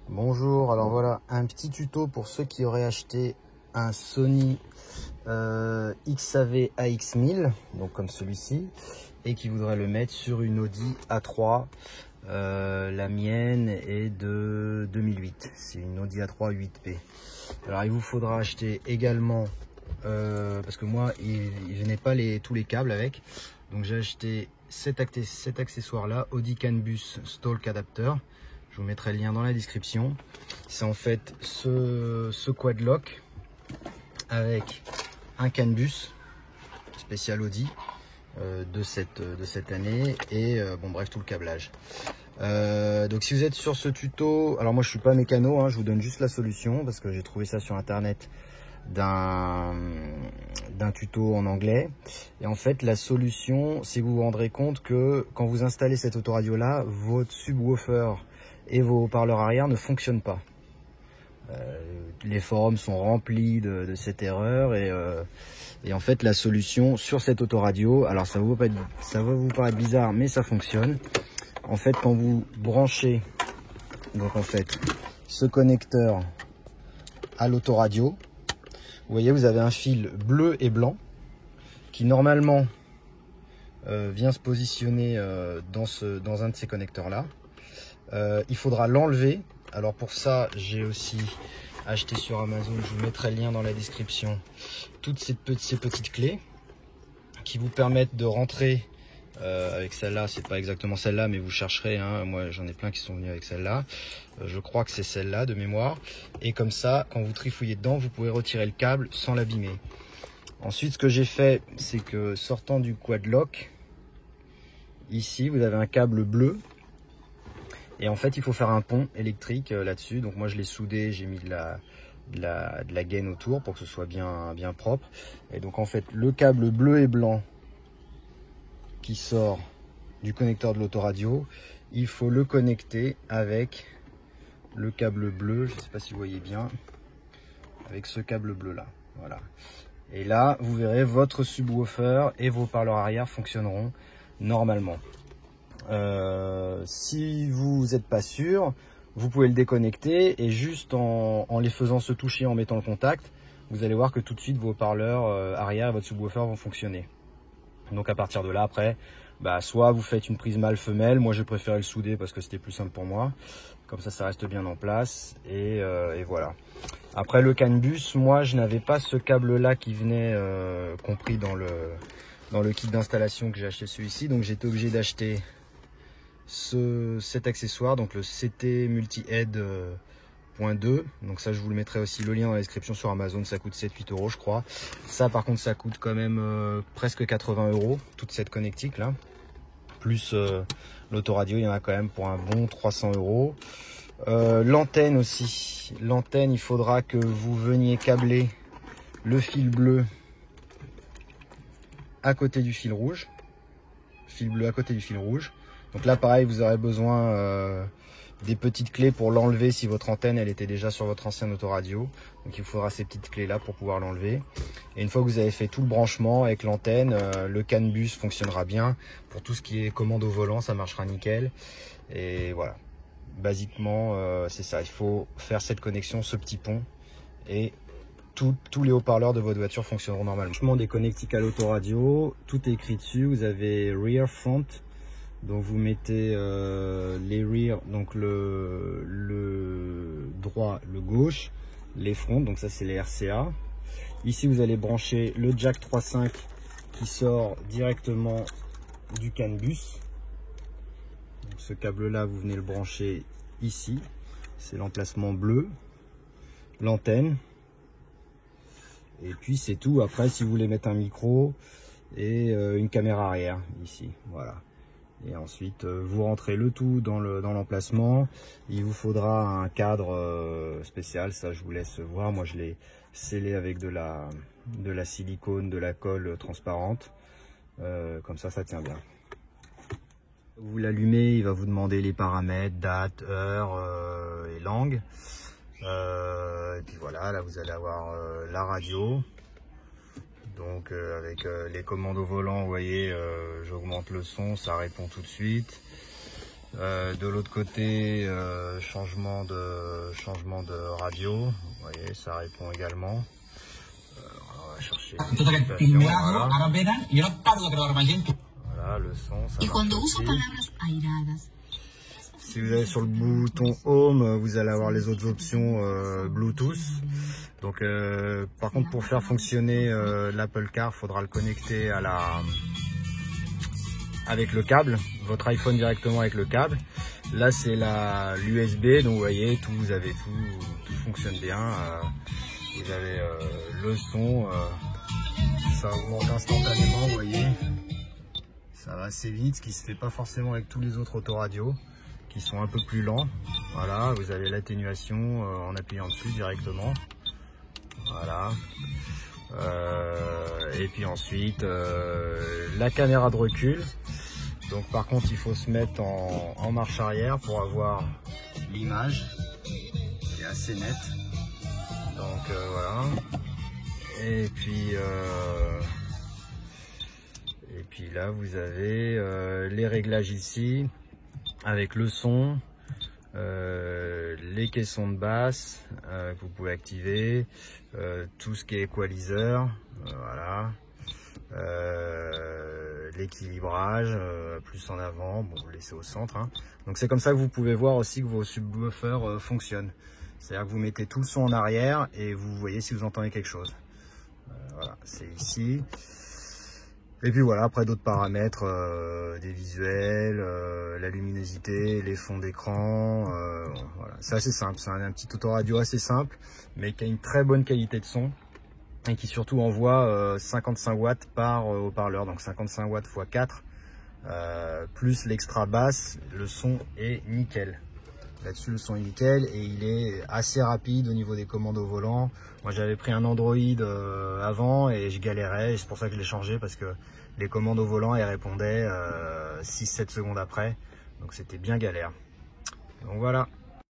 Bonjour, alors voilà un petit tuto pour ceux qui auraient acheté un Sony XAV AX1000, donc comme celui-ci, et qui voudraient le mettre sur une Audi A3. La mienne est de 2008, c'est une Audi A3 8P. Alors il vous faudra acheter également, parce que moi il venait pas tous les câbles avec, donc j'ai acheté cet accessoire là, Audi CAN Bus Stalk Adapter. Je vous mettrai le lien dans la description. C'est en fait ce quad lock avec un CAN bus spécial Audi de cette année et bon bref tout le câblage. Donc si vous êtes sur ce tuto, alors moi je suis pas mécano, hein, je vous donne juste la solution parce que j'ai trouvé ça sur internet d'un tuto en anglais. Et en fait la solution, c'est que vous vous rendrez compte que quand vous installez cette autoradio là, votre subwoofer et vos haut-parleurs arrière ne fonctionnent pas. Les forums sont remplis de cette erreur et en fait la solution sur cette autoradio, alors ça va vous paraître bizarre mais ça fonctionne. En fait quand vous branchez donc en fait ce connecteur à l'autoradio, vous voyez vous avez un fil bleu et blanc qui normalement vient se positionner dans un de ces connecteurs là. Il faudra l'enlever. Alors pour ça j'ai aussi acheté sur Amazon, je vous mettrai le lien dans la description, toutes ces petites clés qui vous permettent de rentrer avec celle-là. C'est pas exactement celle-là mais vous chercherez, hein. Moi j'en ai plein qui sont venus avec celle-là, je crois que c'est celle-là de mémoire, et comme ça quand vous trifouillez dedans vous pouvez retirer le câble sans l'abîmer. Ensuite ce que j'ai fait, c'est que sortant du quad lock, ici vous avez un câble bleu. Et en fait, il faut faire un pont électrique là-dessus. Donc moi, je l'ai soudé, j'ai mis de la gaine autour pour que ce soit bien propre. Et donc en fait, le câble bleu et blanc qui sort du connecteur de l'autoradio, il faut le connecter avec le câble bleu. Je ne sais pas si vous voyez bien, avec ce câble bleu là. Voilà. Et là, vous verrez, votre subwoofer et vos haut-parleurs arrière fonctionneront normalement. Si vous n'êtes pas sûr, vous pouvez le déconnecter et juste en les faisant se toucher, en mettant le contact, vous allez voir que tout de suite vos haut-parleurs arrière et votre subwoofer vont fonctionner. Donc à partir de là, après, soit vous faites une prise mâle-femelle. Moi j'ai préféré le souder parce que c'était plus simple pour moi, comme ça reste bien en place et voilà. Après le CAN bus, moi je n'avais pas ce câble là qui venait compris dans le kit d'installation que j'ai acheté, celui-ci, donc j'étais obligé d'acheter cet accessoire, donc le CT Multi-Head .2. Donc ça je vous le mettrai aussi le lien dans la description sur Amazon, ça coûte 7-8 € je crois. Ça par contre ça coûte quand même presque 80 €, toute cette connectique là. Plus l'autoradio, il y en a quand même pour un bon 300 €. L'antenne aussi, l'antenne il faudra que vous veniez câbler le fil bleu à côté du fil rouge. Fil bleu à côté du fil rouge. Donc là pareil, vous aurez besoin des petites clés pour l'enlever si votre antenne elle était déjà sur votre ancienne autoradio. Donc il vous faudra ces petites clés là pour pouvoir l'enlever. Et une fois que vous avez fait tout le branchement avec l'antenne, le CAN bus fonctionnera bien. Pour tout ce qui est commande au volant, ça marchera nickel. Et voilà, basiquement c'est ça, il faut faire cette connexion, ce petit pont, et tous les haut-parleurs de votre voiture fonctionneront normalement. Des connectiques à l'autoradio, tout est écrit dessus. Vous avez rear, front, donc vous mettez les rear, donc le droit, le gauche, les front, donc ça c'est les RCA. Ici vous allez brancher le jack 3.5 qui sort directement du CAN bus. Donc ce câble là vous venez le brancher ici, c'est l'emplacement bleu, l'antenne. Et puis c'est tout. Après si vous voulez mettre un micro et une caméra arrière ici, voilà. Et ensuite vous rentrez le tout dans l'emplacement. Il vous faudra un cadre spécial, ça je vous laisse voir. Moi je l'ai scellé avec de la silicone, de la colle transparente, comme ça tient bien. Vous l'allumez, il va vous demander les paramètres, date, heure et langue. Et puis voilà, là vous allez avoir la radio. Donc avec les commandes au volant, vous voyez, j'augmente le son, ça répond tout de suite. De l'autre côté, changement de radio. Vous voyez, ça répond également. On va chercher. Voilà. Voilà le son. Ça si vous allez sur le bouton Home, vous allez avoir les autres options Bluetooth. Donc, par contre, pour faire fonctionner l'Apple Car, il faudra le connecter avec le câble, votre iPhone directement avec le câble. Là, c'est l'USB, donc vous voyez, vous avez tout fonctionne bien. Vous avez le son, ça augmente instantanément, vous voyez. Ça va assez vite, ce qui se fait pas forcément avec tous les autres autoradios, qui sont un peu plus lents. Voilà, vous avez l'atténuation en appuyant dessus directement. Voilà. Et puis ensuite la caméra de recul. Donc par contre il faut se mettre en marche arrière pour avoir l'image qui est assez nette. Donc voilà. Et puis là vous avez les réglages ici avec le son. Les caissons de basse que vous pouvez activer, tout ce qui est equalizer, voilà, l'équilibrage plus en avant, bon laissez au centre, hein. Donc c'est comme ça que vous pouvez voir aussi que vos subwoofers fonctionnent, c'est-à-dire que vous mettez tout le son en arrière et vous voyez si vous entendez quelque chose. Voilà, c'est ici. Et puis voilà, après d'autres paramètres, des visuels, la luminosité, les fonds d'écran, voilà. C'est assez simple, c'est un petit autoradio assez simple, mais qui a une très bonne qualité de son, et qui surtout envoie 55 watts par haut-parleur, donc 55 watts x 4, plus l'extra basse, le son est nickel. Là-dessus, le son est nickel et il est assez rapide au niveau des commandes au volant. Moi, j'avais pris un Android avant et je galérais. C'est pour ça que je l'ai changé, parce que les commandes au volant, elles répondaient 6-7 secondes après. Donc, c'était bien galère. Donc, voilà.